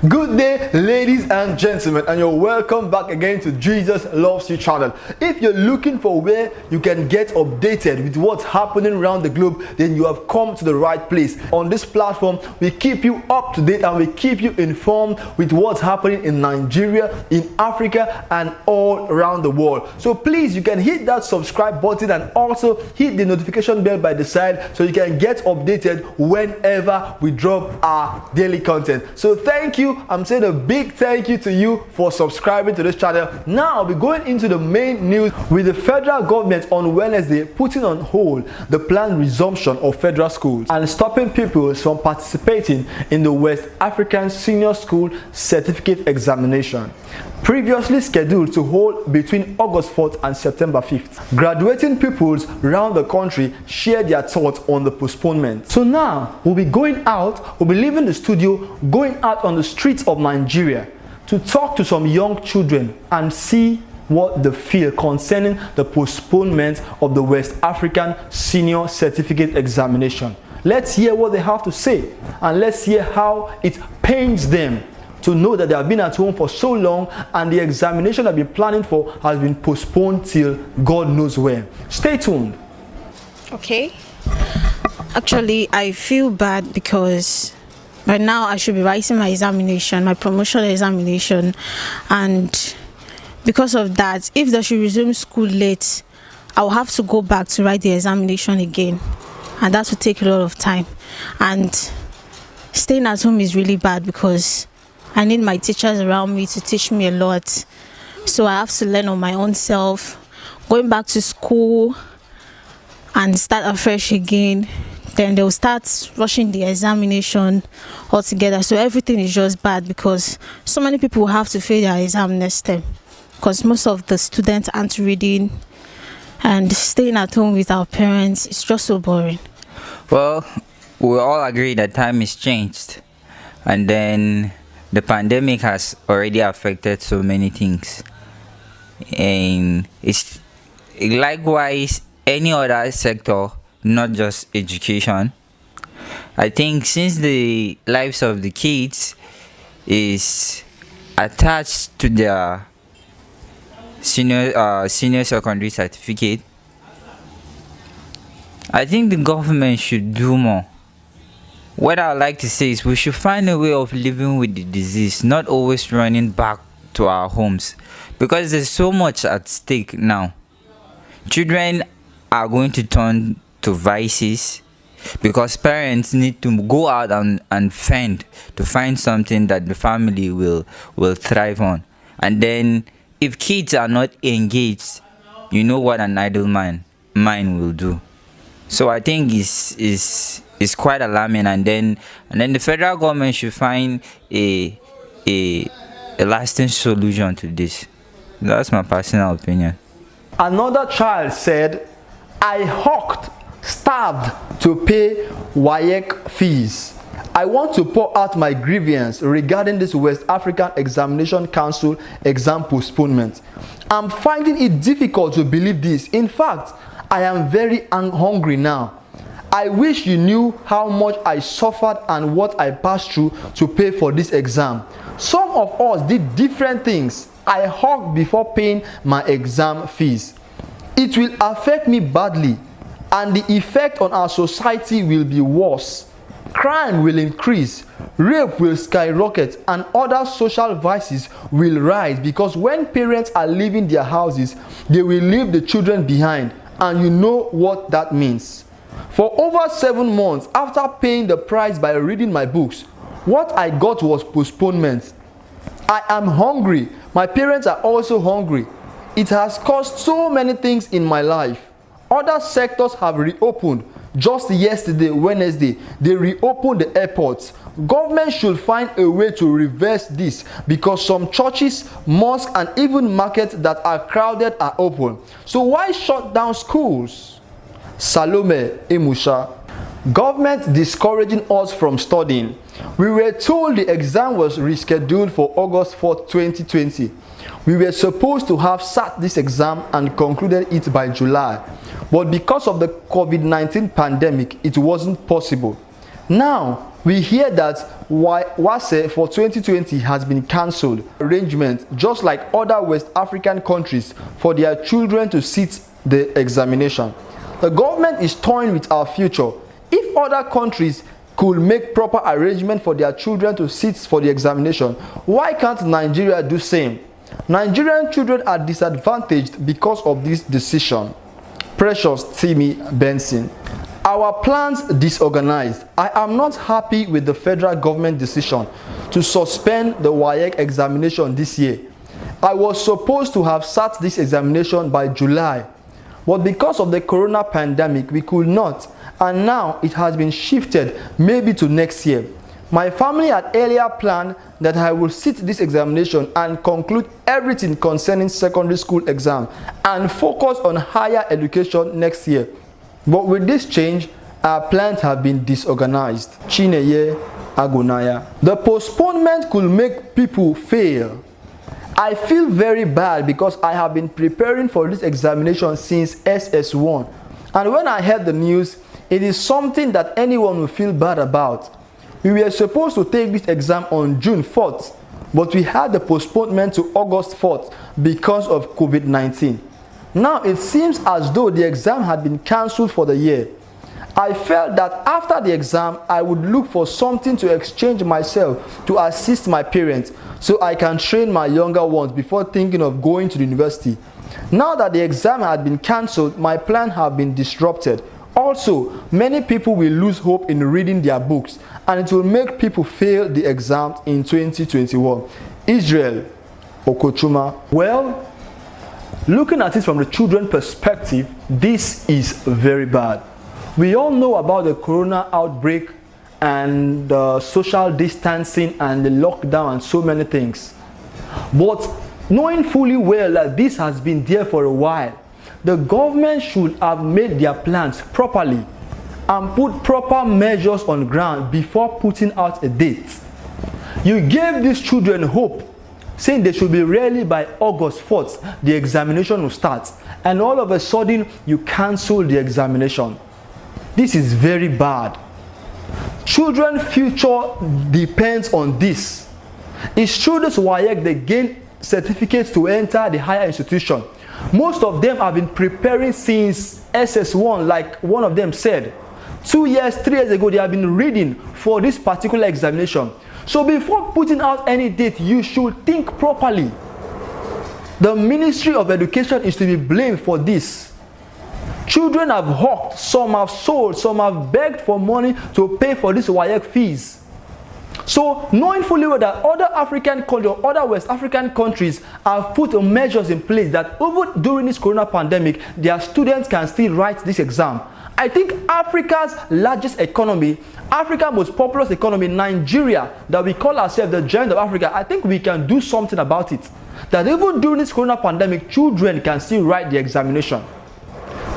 Good day, ladies and gentlemen, and you're welcome back again to Jesus Loves You channel. If you're looking for where you can get updated with what's happening around the globe, then you have come to the right place. On this platform, we keep you up to date and we keep you informed with what's happening in Nigeria, in Africa, and all around the world. So please, you can hit that subscribe button and also hit the notification bell by the side so you can get updated whenever we drop our daily content. So thank you. I'm saying a big thank you to you for subscribing to this channel. Now we're going into the main news with the federal government on Wednesday putting on hold the planned resumption of federal schools and stopping pupils from participating in the West African Senior School Certificate Examination, previously scheduled to hold between August 4th and September 5th. Graduating pupils around the country shared their thoughts on the postponement. So now we'll be leaving the studio, going out on the streets of Nigeria to talk to some young children and see what they feel concerning the postponement of the West African Senior Certificate Examination. Let's hear what they have to say and let's hear how it pains them to know that they have been at home for so long and the examination they've been planning for has been postponed till God knows where. Stay tuned. Okay. Actually, I feel bad because right now I should be writing my examination, my promotional examination, and because of that, if they should resume school late, I'll have to go back to write the examination again, and that will take a lot of time. And staying at home is really bad because I need my teachers around me to teach me a lot. So I have to learn on my own self. Going back to school and start afresh again, then they'll start rushing the examination altogether. So everything is just bad because so many people will have to fail their exam next term because most of the students aren't reading, and staying at home with our parents is just so boring. Well, we all agree that time is changed, and then the pandemic has already affected so many things, and it's likewise any other sector, not just education. I think since the lives of the kids is attached to their senior secondary certificate, I think the government should do more. What I would like to say is we should find a way of living with the disease, not always running back to our homes, because there's so much at stake now. Children are going to turn to vices because parents need to go out and fend to find something that the family will thrive on. And then if kids are not engaged, you know what an idle mind will do. So I think it's quite alarming, and then the federal government should find a lasting solution to this. That's my personal opinion. Another child said, I hawked, starved to pay WAEC fees. I want to pour out my grievance regarding this West African Examination Council exam postponement. I'm finding it difficult to believe this. In fact, I am very hungry now. I wish you knew how much I suffered and what I passed through to pay for this exam. Some of us did different things. I hawked before paying my exam fees. It will affect me badly, and the effect on our society will be worse. Crime will increase, rape will skyrocket, and other social vices will rise because when parents are leaving their houses, they will leave the children behind, and you know what that means. For over 7 months after paying the price by reading my books, what I got was postponement. I am hungry. My parents are also hungry. It has caused so many things in my life. Other sectors have reopened. Just yesterday, Wednesday, they reopened the airports. Government should find a way to reverse this because some churches, mosques, and even markets that are crowded are open. So why shut down schools? Salome Emusha. Government discouraging us from studying. We were told the exam was rescheduled for August 4th, 2020. We were supposed to have sat this exam and concluded it by July, but because of the COVID-19 pandemic, it wasn't possible. Now, we hear that WASE for 2020 has been cancelled. Arrangement, just like other West African countries, for their children to sit the examination. The government is toying with our future. If other countries could make proper arrangement for their children to sit for the examination, why can't Nigeria do same? Nigerian children are disadvantaged because of this decision. Precious Timmy Benson. Our plans disorganized. I am not happy with the federal government decision to suspend the WAEC examination this year. I was supposed to have sat this examination by July, but because of the corona pandemic, we could not, and now it has been shifted maybe to next year. My family had earlier planned that I will sit this examination and conclude everything concerning secondary school exam and focus on higher education next year. But with this change, our plans have been disorganized. Chineye Agunaya. The postponement could make people fail. I feel very bad because I have been preparing for this examination since SS1. And when I heard the news, it is something that anyone will feel bad about. We were supposed to take this exam on June 4th, but we had the postponement to August 4th because of COVID-19. Now it seems as though the exam had been cancelled for the year. I felt that after the exam, I would look for something to exchange myself to assist my parents so I can train my younger ones before thinking of going to the university. Now that the exam had been cancelled, my plans have been disrupted. Also, many people will lose hope in reading their books, and it will make people fail the exam in 2021. Israel Okochuma. Well, looking at it from the children's perspective, this is very bad. We all know about the corona outbreak and the social distancing and the lockdown and so many things. But knowing fully well that this has been there for a while, the government should have made their plans properly and put proper measures on ground before putting out a date. You gave these children hope, saying they should be ready by August 4th, the examination will start, and all of a sudden you cancel the examination. This is very bad. Children's future depends on this. It's through this WAEC they gain certificates to enter the higher institution. Most of them have been preparing since SS1, like one of them said. 2 years, 3 years ago, they have been reading for this particular examination. So before putting out any date, you should think properly. The Ministry of Education is to be blamed for this. Children have hawked, some have sold, some have begged for money to pay for this WAEC fees. So, knowing fully well that other African countries or other West African countries have put measures in place that even during this corona pandemic, their students can still write this exam. I think Africa's largest economy, Africa's most populous economy, Nigeria, that we call ourselves the giant of Africa, I think we can do something about it. That even during this corona pandemic, children can still write the examination.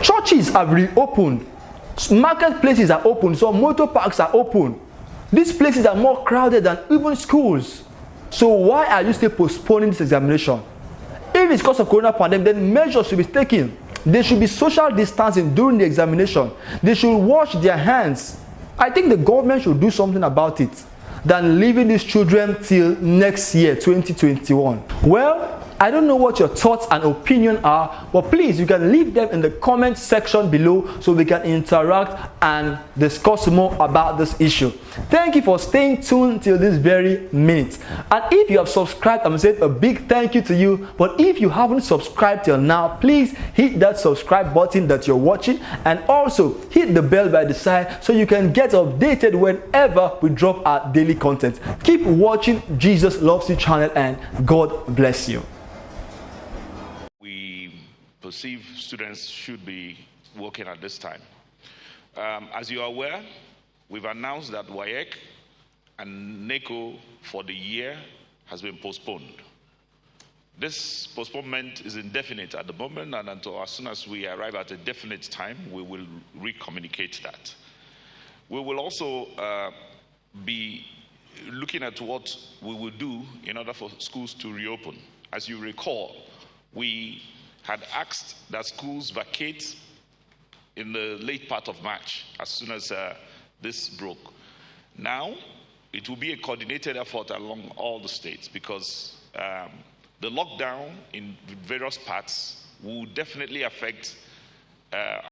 Churches have reopened, marketplaces are open, some motor parks are open. These places are more crowded than even schools. So why are you still postponing this examination? If it's because of corona pandemic, then measures should be taken. There should be social distancing during the examination. They should wash their hands. I think the government should do something about it than leaving these children till next year, 2021. Well, I don't know what your thoughts and opinion are, but please, you can leave them in the comment section below so we can interact and discuss more about this issue. Thank you for staying tuned till this very minute. And if you have subscribed, I'm saying a big thank you to you. But if you haven't subscribed till now, please hit that subscribe button that you're watching, and also hit the bell by the side so you can get updated whenever we drop our daily content. Keep watching Jesus Loves You channel, and God bless you. Perceive students should be working at this time. As you are aware, we've announced that WAEC and NECO for the year has been postponed. This postponement is indefinite at the moment, and until as soon as we arrive at a definite time, we will re-communicate that. We will also be looking at what we will do in order for schools to reopen. As you recall, we had asked that schools vacate in the late part of March as soon as this broke. Now, it will be a coordinated effort along all the states because the lockdown in various parts will definitely affect